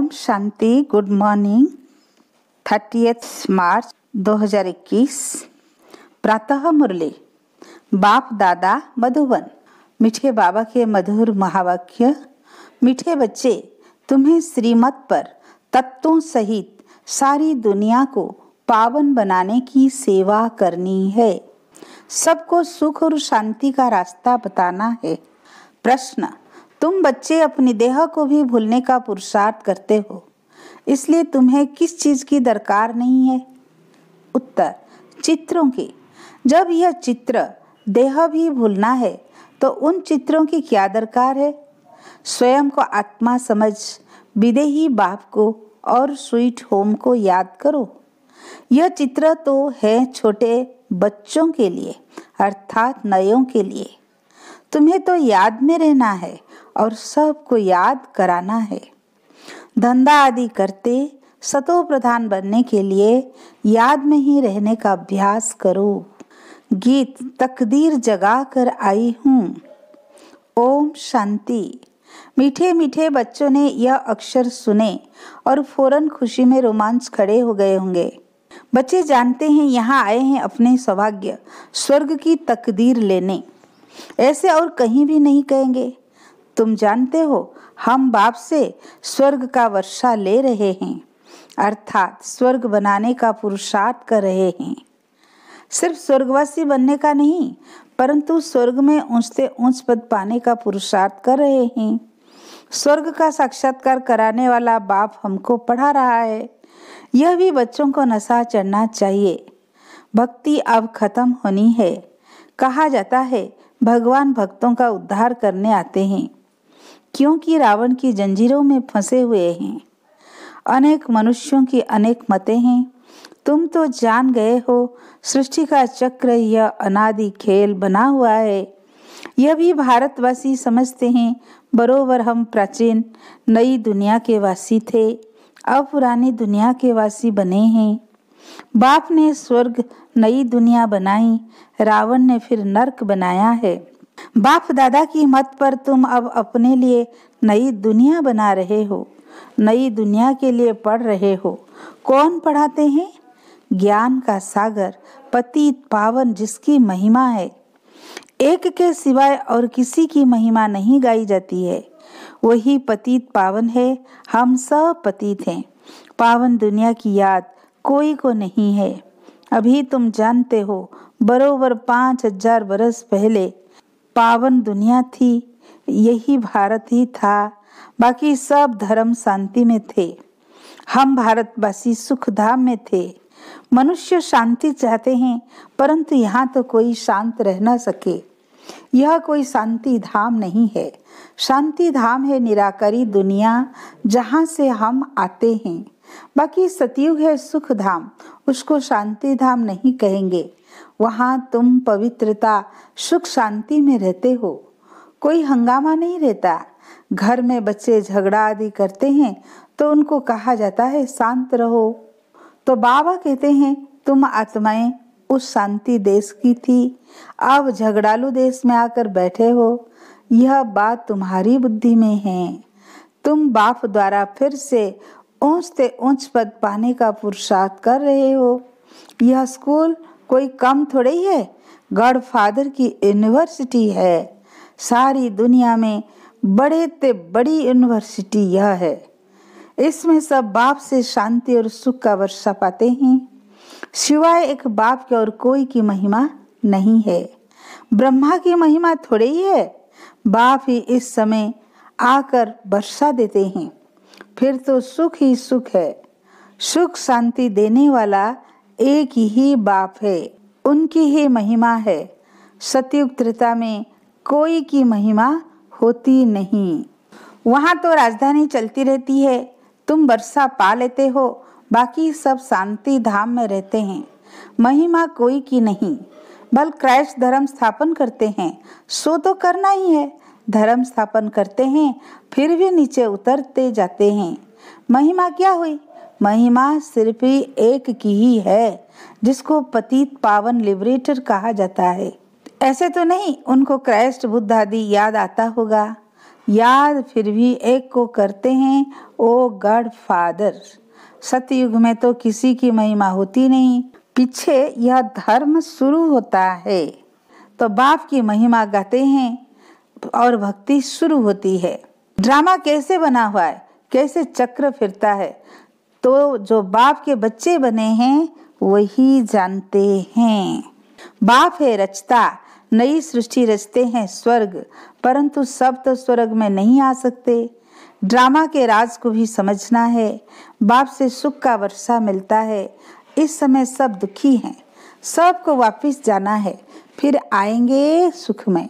Om Shanti. Good morning. 30 मार्च 2021। प्रातः मुरली। बाप दादा मधुबन। मीठे बाबा के मधुर महावाक्य। मीठे बच्चे, तुम्हें श्रीमत पर तत्वों सहित सारी दुनिया को पावन बनाने की सेवा करनी है। सबको सुख और शांति का रास्ता बताना है। प्रश्न: तुम बच्चे अपनी देह को भी भूलने का पुरुषार्थ करते हो, इसलिए तुम्हें किस चीज की दरकार नहीं है? उत्तर: चित्रों की। जब यह चित्र देह भी भूलना है तो उन चित्रों की क्या दरकार है? स्वयं को आत्मा समझ विदेही बाप को और स्वीट होम को याद करो। यह चित्र तो है छोटे बच्चों के लिए, अर्थात नयों के लिए। तुम्हें तो याद में रहना है और सबको याद कराना है। धंधा आदि करते सतो प्रधान बनने के लिए याद में ही रहने का अभ्यास करो। गीत: तकदीर जगा कर आई हूँ। ओम शांति। मीठे मीठे बच्चों ने यह अक्षर सुने और फौरन खुशी में रोमांच खड़े हो गए होंगे। बच्चे जानते हैं यहाँ आए हैं अपने सौभाग्य स्वर्ग की तकदीर लेने, ऐसे और कहीं भी नहीं कहेंगे। तुम जानते हो हम बाप से स्वर्ग का वर्षा ले रहे हैं, अर्थात स्वर्ग बनाने का पुरुषार्थ कर रहे हैं। सिर्फ स्वर्गवासी बनने का नहीं, परंतु स्वर्ग में ऊंच से ऊंच पद पाने का पुरुषार्थ कर रहे हैं। स्वर्ग का साक्षात्कार कराने वाला बाप हमको पढ़ा रहा है। यह भी बच्चों को नशा चढ़ना चाहिए। भक्ति अब खत्म होनी है। कहा जाता है भगवान भक्तों का उद्धार करने आते हैं, क्योंकि रावण की जंजीरों में फंसे हुए हैं। अनेक मनुष्यों की अनेक मतें हैं। तुम तो जान गए हो सृष्टि का चक्र यह अनादि खेल बना हुआ है। यह भी भारतवासी समझते हैं। बरोबर हम प्राचीन नई दुनिया के वासी थे, अब पुरानी दुनिया के वासी बने हैं। बाप ने स्वर्ग नई दुनिया बनाई, रावण ने फिर नरक बनाया है। बाप दादा की मत पर तुम अब अपने लिए नई दुनिया बना रहे हो, नई दुनिया के लिए पढ़ रहे हो। कौन पढ़ाते हैं? ज्ञान का सागर पतित पावन जिसकी महिमा है। एक के सिवाय और किसी की महिमा नहीं गाई जाती है। वही पतित पावन है। हम सब पतित हैं। पावन दुनिया की याद कोई को नहीं है। अभी तुम जानते हो बरोबर 5000 बरस पहले पावन दुनिया थी। यही भारत ही था, बाकी सब धर्म शांति में थे। हम भारतवासी सुख धाम में थे। मनुष्य शांति चाहते हैं, परंतु यहाँ तो कोई शांत रह न सके। यह कोई शांति धाम नहीं है। शांति धाम है निराकारी दुनिया, जहाँ से हम आते हैं। बाकी सतयुग है सुख धाम, उसको शांति धाम नहीं कहेंगे। वहाँ तुम पवित्रता सुख शांति में रहते हो। कोई हंगामा नहीं रहता। घर में बच्चे झगड़ा आदि करते हैं तो उनको कहा जाता है शांत रहो। तो बाबा कहते हैं तुम आत्माएं उस शांति देश की थी, अब झगड़ालू देश में आकर बैठे हो। यह बात तुम्हारी बुद्धि में है। तुम बाप द्वारा फिर से ऊंच से ऊंच पद पाने का पुरुषार्थ कर रहे हो। यह स्कूल कोई कम थोड़ी है, गॉड फादर की यूनिवर्सिटी है। सारी दुनिया में बड़े ते बड़ी यूनिवर्सिटी यह है। इसमें सब बाप से शांति और सुख का वर्षा पाते हैं। सिवाय एक बाप के और कोई की महिमा नहीं है। ब्रह्मा की महिमा थोड़ी ही है। बाप ही इस समय आकर वर्षा देते हैं। फिर तो सुख ही सुख है। सुख शांति देने वाला एक ही बाप है, उनकी ही महिमा है। सतयुग त्रेता में कोई की महिमा होती नहीं। वहाँ तो राजधानी चलती रहती है। तुम वर्षा पा लेते हो, बाकी सब शांति धाम में रहते हैं। महिमा कोई की नहीं। बल क्राइस्ट धर्म स्थापन करते हैं, सो तो करना ही है। धर्म स्थापन करते हैं, फिर भी नीचे उतरते जाते हैं। महिमा क्या हुई? महिमा सिर्फ ही एक की ही है, जिसको पतित पावन लिबरेटर कहा जाता है। ऐसे तो नहीं उनको क्राइस्ट बुद्ध आदि याद आता होगा। याद फिर भी एक को करते हैं, ओ गॉड फादर। सतयुग में तो किसी की महिमा होती नहीं, पीछे यह धर्म शुरू होता है तो बाप की महिमा गाते हैं और भक्ति शुरू होती है। ड्रामा कैसे बना हुआ है, कैसे चक्र फिरता है, तो जो बाप के बच्चे बने हैं वही जानते हैं। बाप है रचता, नई सृष्टि रचते हैं स्वर्ग, परंतु सब तो स्वर्ग में नहीं आ सकते। ड्रामा के राज को भी समझना है। बाप से सुख का वर्षा मिलता है। इस समय सब दुखी हैं, सबको वापस जाना है, फिर आएंगे सुख में।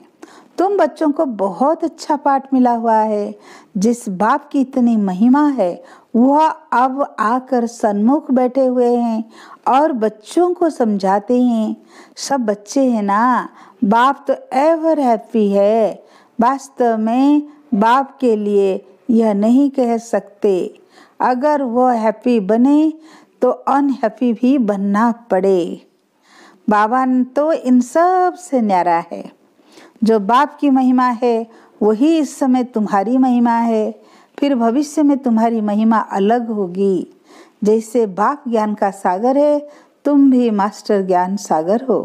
तुम बच्चों को बहुत अच्छा पाठ मिला हुआ है। जिस बाप की इतनी महिमा है वह अब आकर सन्मुख बैठे हुए हैं और बच्चों को समझाते हैं। सब बच्चे हैं ना, बाप तो एवर हैप्पी है। वास्तव में बाप के लिए यह नहीं कह सकते, अगर वो हैप्पी बने तो अनहैप्पी भी बनना पड़े। बाबा तो इन सब से न्यारा है। जो बाप की महिमा है वही इस समय तुम्हारी महिमा है, फिर भविष्य में तुम्हारी महिमा अलग होगी। जैसे बाप ज्ञान का सागर है, तुम भी मास्टर ज्ञान सागर हो।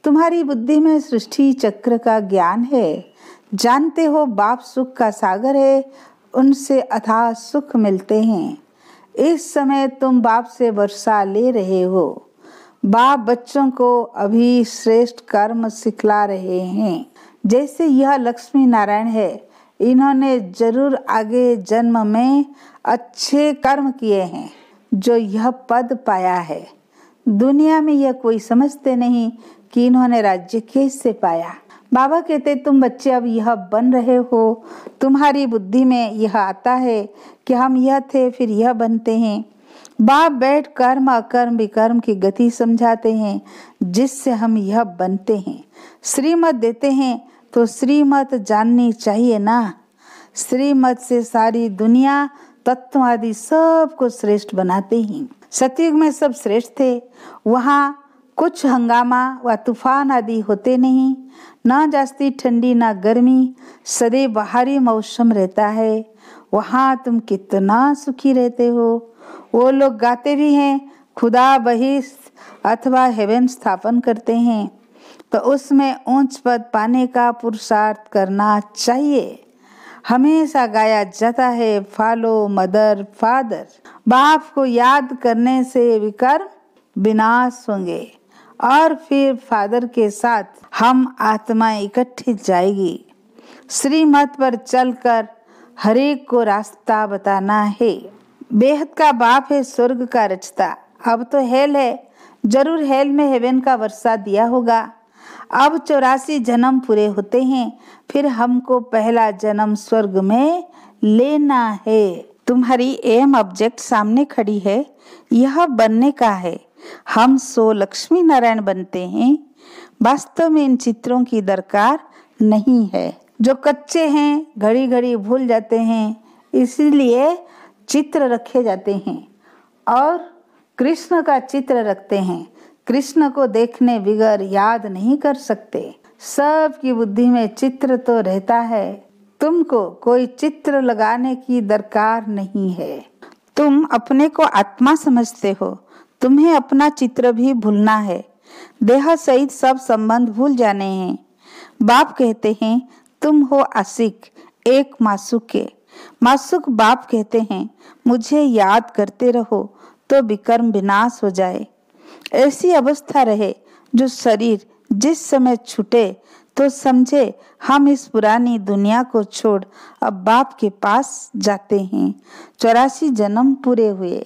तुम्हारी बुद्धि में सृष्टि चक्र का ज्ञान है। जानते हो बाप सुख का सागर है, उनसे अथाह सुख मिलते हैं। इस समय तुम बाप से वर्षा ले रहे हो। बाप बच्चों को अभी श्रेष्ठ कर्म सिखला रहे हैं। जैसे यह लक्ष्मी नारायण है, इन्होंने जरूर आगे जन्म में अच्छे कर्म किए हैं जो यह पद पाया है। दुनिया में यह कोई समझते नहीं कि इन्होंने राज्य कैसे पाया। बाबा कहते तुम बच्चे अब यह बन रहे हो। तुम्हारी बुद्धि में यह आता है कि हम यह थे फिर यह बनते हैं। बाप बैठ कर्म अकर्म विकर्म की गति समझाते हैं, जिससे हम यह बनते हैं। श्रीमत देते हैं तो श्रीमत जाननी चाहिए ना। श्रीमत से सारी दुनिया तत्व आदि सबको श्रेष्ठ बनाते हैं। सतयुग में सब श्रेष्ठ थे। वहाँ कुछ हंगामा व तूफान आदि होते नहीं, ना जास्ती ठंडी ना गर्मी, सदैव बाहरी मौसम रहता है। वहाँ तुम कितना सुखी रहते हो। वो लोग गाते भी हैं, खुदा बहिष्ठ अथवा हेवन स्थापन करते हैं, तो उसमें ऊंच पद पाने का पुरुषार्थ करना चाहिए। हमेशा गाया जाता है फॉलो मदर फादर। बाप को याद करने से विकर्म विनाश होंगे और फिर फादर के साथ हम आत्मा इकट्ठी जाएगी। श्रीमत पर चलकर हरेक को रास्ता बताना है। बेहद का बाप है स्वर्ग का रचता। अब तो हेल है, जरूर हेल में हेवन का वर्षा दिया होगा। अब 84 जन्म पूरे होते हैं, फिर हमको पहला जन्म स्वर्ग में लेना है। तुम्हारी एम ऑब्जेक्ट सामने खड़ी है, यह बनने का है। हम सो लक्ष्मी नारायण बनते हैं। वास्तव में इन चित्रों की दरकार नहीं है। जो कच्चे हैं घड़ी घड़ी भूल जाते हैं, इसीलिए चित्र रखे जाते हैं और कृष्ण का चित्र रखते हैं। कृष्ण को देखने बिगर याद नहीं कर सकते। सबकी बुद्धि में चित्र तो रहता है, तुमको कोई चित्र लगाने की दरकार नहीं है। तुम अपने को आत्मा समझते हो, तुम्हें अपना चित्र भी भूलना है। देह सहित सब संबंध भूल जाने हैं। बाप कहते हैं तुम हो आशिक एक मासूक के। मासूक बाप कहते हैं मुझे याद करते रहो तो विकर्म विनाश हो जाए। ऐसी अवस्था रहे जो शरीर जिस समय छूटे तो समझे हम इस पुरानी दुनिया को छोड़ अब बाप के पास जाते हैं। 84 जन्म पूरे हुए,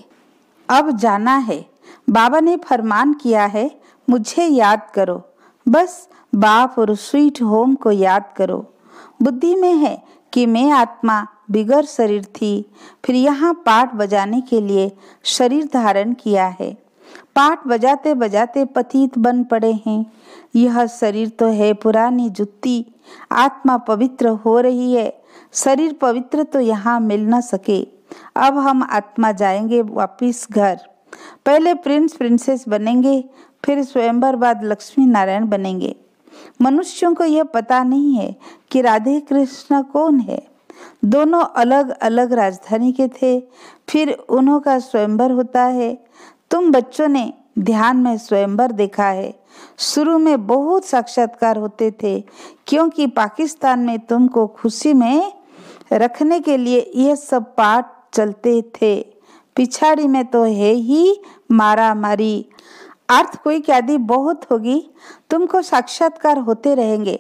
अब जाना है। बाबा ने फरमान किया है मुझे याद करो। बस बाप और स्वीट होम को याद करो। बुद्धि में है कि मैं आत्मा बिगर शरीर थी, फिर यहाँ पाठ बजाने के लिए शरीर धारण किया है। पाठ बजाते बजाते पतित बन पड़े हैं। यह शरीर तो है पुरानी जुत्ती। आत्मा पवित्र हो रही है, शरीर पवित्र तो यहाँ मिल न सके। अब हम आत्मा जाएंगे वापिस घर। पहले प्रिंस प्रिंसेस बनेंगे, फिर स्वयंवर बाद लक्ष्मी नारायण बनेंगे। मनुष्यों को यह पता नहीं है कि राधे कृष्ण कौन है। दोनों अलग अलग राजधानी के थे। फिर उन्हों का स्वयंवर होता है। तुम बच्चों ने ध्यान में स्वयंवर देखा है। शुरू में बहुत साक्षात्कार होते थे, क्योंकि पाकिस्तान में तुमको खुशी में रखने के लिए यह सब पाठ चलते थे। पिछाड़ी में तो है ही मारा मारी, अर्थक्वेक आदि बहुत होगी। तुमको साक्षात्कार होते रहेंगे,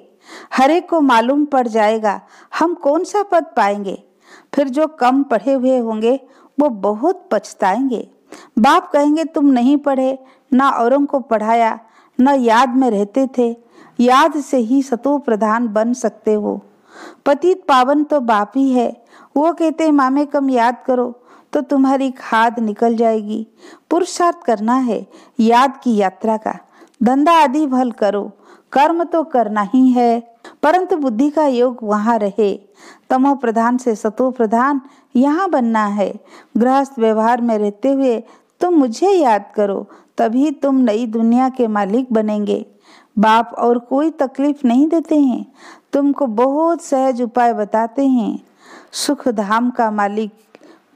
हर एक को मालूम पड़ जाएगा हम कौन सा पद पाएंगे। फिर जो कम पढ़े हुए होंगे वो बहुत पछताएंगे। बाप कहेंगे तुम नहीं पढ़े, ना औरों को पढ़ाया, न याद में रहते थे। याद से ही सतो प्रधान बन सकते हो। पतित पावन तो बाप ही है। वो कहते मामे कम याद करो तो तुम्हारी खाद निकल जाएगी। पुरुषार्थ करना है याद की यात्रा का। धंधा आदि भल करो, कर्म तो करना ही है, परंतु बुद्धि का योग वहाँ रहे। तमो प्रधान से सतो प्रधान यहाँ बनना है। गृहस्थ व्यवहार में रहते हुए तुम मुझे याद करो, तभी तुम नई दुनिया के मालिक बनेंगे। बाप और कोई तकलीफ नहीं देते हैं, तुमको बहुत सहज उपाय बताते हैं। सुख धाम का मालिक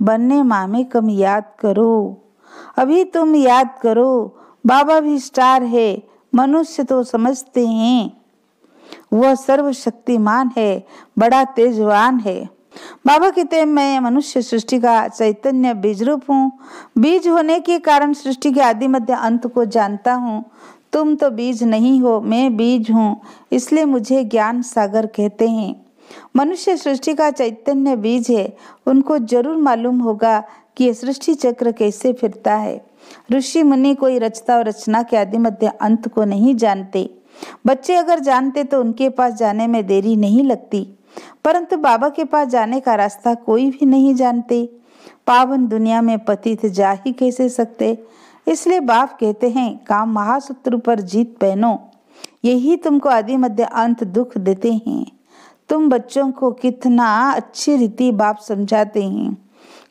बनने मामे कम याद करो। अभी तुम याद करो, बाबा भी स्टार है। मनुष्य तो समझते हैं वह सर्वशक्तिमान है, बड़ा तेजवान है। बाबा कहते हैं मैं मनुष्य सृष्टि का चैतन्य बीज रूप हूँ। बीज होने के कारण सृष्टि के आदि मध्य अंत को जानता हूँ। तुम तो बीज नहीं हो, मैं बीज हूँ, इसलिए मुझे ज्ञान सागर कहते हैं। मनुष्य सृष्टि का चैतन्य बीज है। उनको जरूर मालूम होगा कि ये सृष्टि चक्र कैसे फिरता है। ऋषि मुनि कोई रचता और रचना के आदि मध्य अंत को नहीं जानते। बच्चे अगर जानते तो उनके पास जाने में देरी नहीं लगती, परंतु बाबा के पास जाने का रास्ता कोई भी नहीं जानते। पावन दुनिया में पतित जा ही कैसे सकते। इसलिए बाप कहते हैं काम महाशत्रु पर जीत पहनो, यही तुमको आदि मध्य अंत दुख देते हैं। तुम बच्चों को कितना अच्छी रीति बाप समझाते हैं।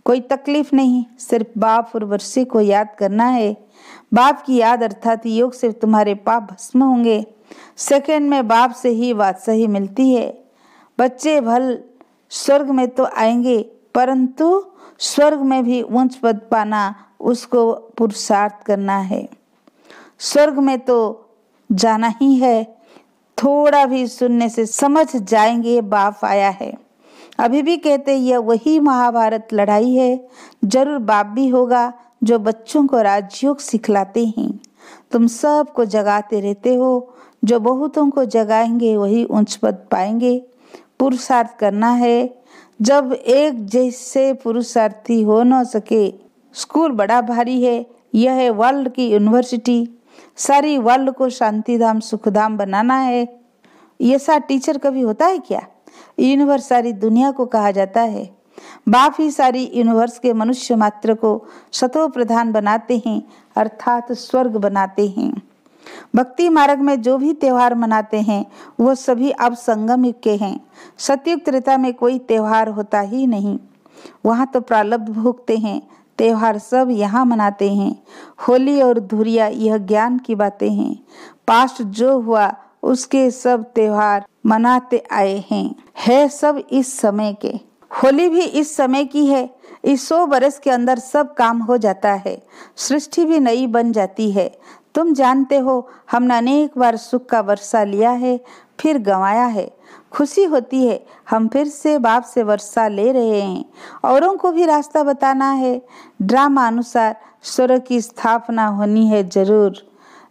कोई तकलीफ नहीं, सिर्फ बाप और वर्षे को याद करना है। बाप की याद अर्थात योग से तुम्हारे पाप भस्म होंगे। सेकंड में बाप से ही बादशाही मिलती है। बच्चे भल स्वर्ग में तो आएंगे, परंतु स्वर्ग में भी उच्च पद पाना उसको पुरुषार्थ करना है। स्वर्ग में तो जाना ही है। थोड़ा भी सुनने से समझ जाएंगे बाप आया है। अभी भी कहते यह वही महाभारत लड़ाई है। जरूर बाप भी होगा जो बच्चों को राजयोग सिखलाते हैं। तुम सबको जगाते रहते हो, जो बहुतों को जगाएंगे वही उच्च पद पाएंगे। पुरुषार्थ करना है। जब एक जैसे पुरुषार्थी हो न सके, स्कूल बड़ा भारी है। यह है वर्ल्ड की यूनिवर्सिटी। सारी वर्ल्ड को शांतिधाम सुखधाम बनाना है। ऐसा टीचर कभी होता है क्या? यूनिवर्स सारी दुनिया को कहा जाता है। बाप ही सारी यूनिवर्स के मनुष्य मात्र को सतो प्रधान बनाते हैं, अर्थात स्वर्ग बनाते हैं। भक्ति मार्ग में जो भी त्योहार मनाते हैं वो सभी अब संगम युग के हैं। सतयुग त्रेता में कोई त्योहार होता ही नहीं। वहाँ तो प्रारब्ध भोगते हैं। त्योहार सब यहाँ मनाते हैं। होली और धुरिया यह ज्ञान की बातें हैं। पास्ट जो हुआ उसके सब त्योहार मनाते आए हैं। है सब इस समय के। होली भी इस समय की है। इस 100 बरस के अंदर सब काम हो जाता है। सृष्टि भी नई बन जाती है। तुम जानते हो हमने अनेक बार सुख का वर्षा लिया है, फिर गंवाया है। खुशी होती है हम फिर से बाप से वर्षा ले रहे हैं। औरों को भी रास्ता बताना है। ड्रामा अनुसार स्वर्ग की स्थापना होनी है जरूर।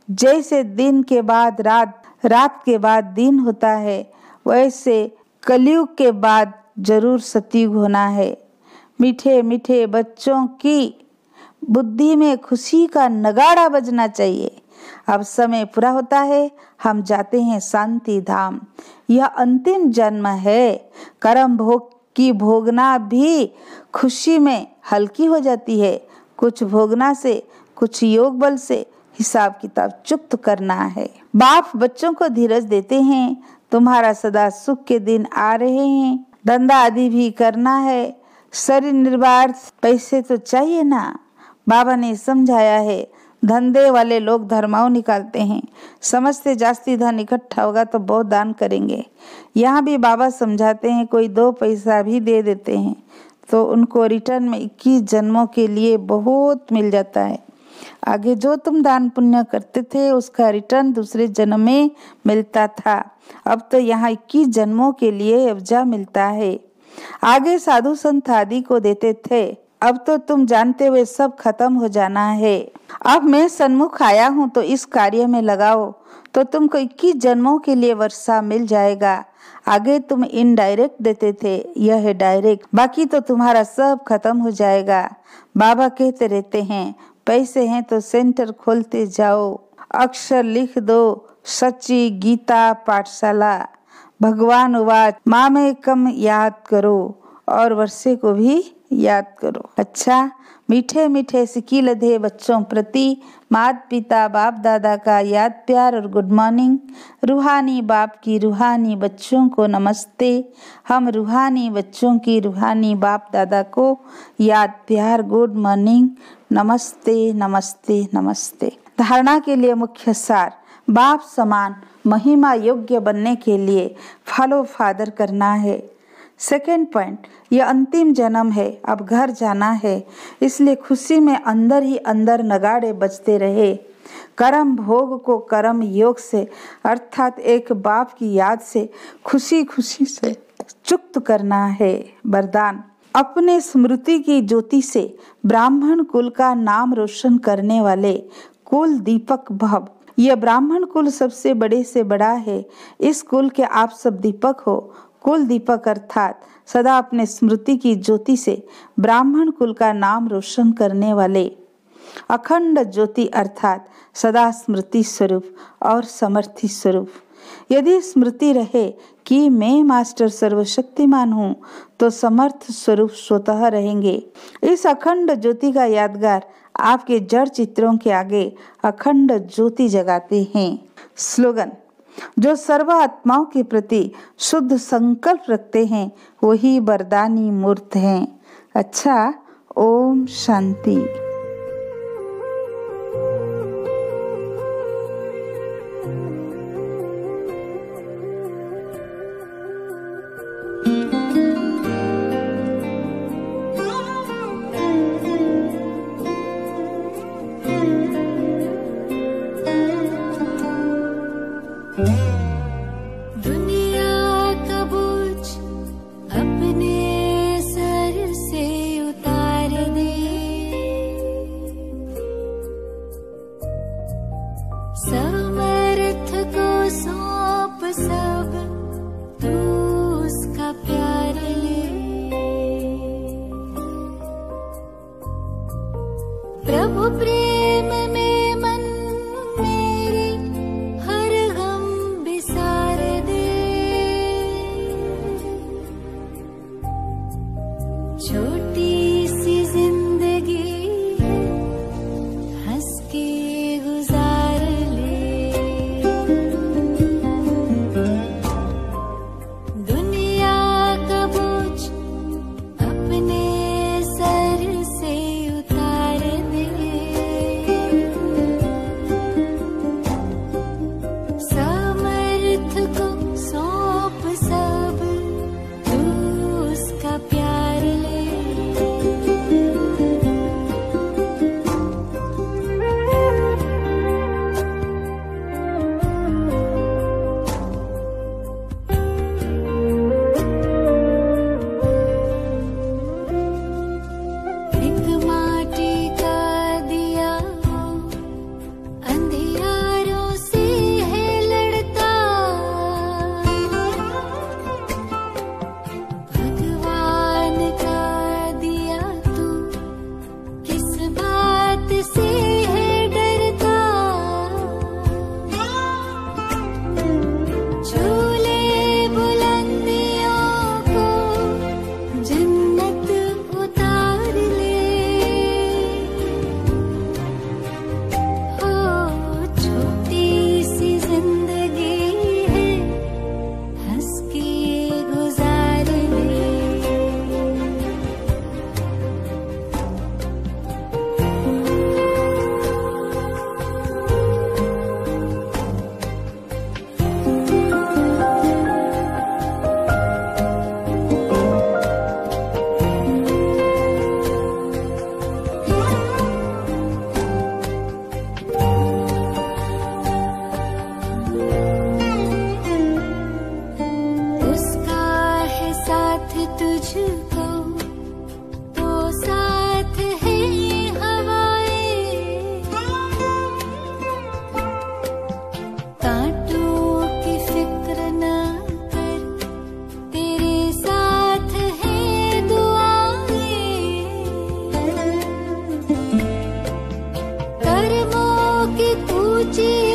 जैसे दिन के बाद रात, रात के बाद दिन होता है, वैसे कलयुग के बाद जरूर सतयुग होना है। मीठे मीठे बच्चों की बुद्धि में खुशी का नगाड़ा बजना चाहिए। अब समय पूरा होता है, हम जाते हैं शांति धाम। यह अंतिम जन्म है। कर्म भोग की भोगना भी खुशी में हल्की हो जाती है। कुछ भोगना से, कुछ योग बल से हिसाब किताब चुक्त करना है। बाप बच्चों को धीरज देते हैं। तुम्हारा सदा सुख के दिन आ रहे हैं। धंधा आदि भी करना है। शरीर निर्वाह पैसे तो चाहिए ना। बाबा ने समझाया है धंधे वाले लोग धर्माओं निकालते हैं, समझते जास्ती धन इकट्ठा होगा तो बहुत दान करेंगे। यहाँ भी बाबा समझाते हैं, कोई 2 पैसा भी दे देते हैं तो उनको रिटर्न में 21 जन्मों के लिए बहुत मिल जाता है। आगे जो तुम दान पुण्य करते थे उसका रिटर्न दूसरे जन्म में मिलता था, अब तो यहाँ 21 जन्मों के लिए अब्जा मिलता है। आगे साधु संत आदि को देते थे, अब तो तुम जानते हुए सब खत्म हो जाना है। अब मैं सन्मुख आया हूँ तो इस कार्य में लगाओ तो तुमको 21 जन्मों के लिए वर्षा मिल जाएगा। आगे तुम इनडायरेक्ट देते थे, यह है डायरेक्ट, बाकी तो तुम्हारा सब खत्म हो जाएगा। बाबा कहते रहते हैं, पैसे हैं तो सेंटर खोलते जाओ, अक्षर लिख दो, सच्ची गीता पाठशाला। भगवान उवाच मामेकम याद करो और वर्षे को भी याद करो। अच्छा, मीठे मीठे सिकी लधे बच्चों प्रति माता पिता बाप दादा का याद प्यार और गुड मॉर्निंग। रूहानी बाप की रूहानी बच्चों को नमस्ते। हम रूहानी बच्चों की रूहानी बाप दादा को याद प्यार गुड मॉर्निंग, नमस्ते नमस्ते नमस्ते। धारणा के लिए मुख्य सार, बाप समान महिमा योग्य बनने के लिए फॉलो फादर करना है। सेकेंड पॉइंट, यह अंतिम जन्म है, अब घर जाना है, इसलिए खुशी में अंदर ही अंदर नगाड़े बजते रहे। कर्म भोग को कर्म योग से अर्थात एक बाप की याद से खुशी खुशी से चुक्त करना है। वरदान, अपने स्मृति की ज्योति से ब्राह्मण कुल का नाम रोशन करने वाले कुल दीपक भव। यह ब्राह्मण कुल सबसे बड़े से बड़ा है, इस कुल के आप सब दीपक हो। कुल दीपक अर्थात सदा अपने स्मृति की ज्योति से ब्राह्मण कुल का नाम रोशन करने वाले। अखंड ज्योति अर्थात सदा स्मृति स्वरूप और समर्थी स्वरूप। यदि स्मृति रहे कि मैं मास्टर सर्वशक्तिमान हूँ तो समर्थ स्वरूप स्वतः रहेंगे। इस अखंड ज्योति का यादगार आपके जड़ चित्रों के आगे अखंड ज्योति जगाते हैं। स्लोगन, जो सर्व आत्माओं के प्रति शुद्ध संकल्प रखते हैं वही वरदानी मूर्त हैं। अच्छा, ओम शांति। समर्थ को सौंप सब तू उसका प्यार ले। प्रभु प्रेम में मन मेरे हर गम बिसार दे। छोटी सी जिंदगी हंस के गुजार ले। दुनिया का बोझ अपने सर से उतार दे। कि ऊंची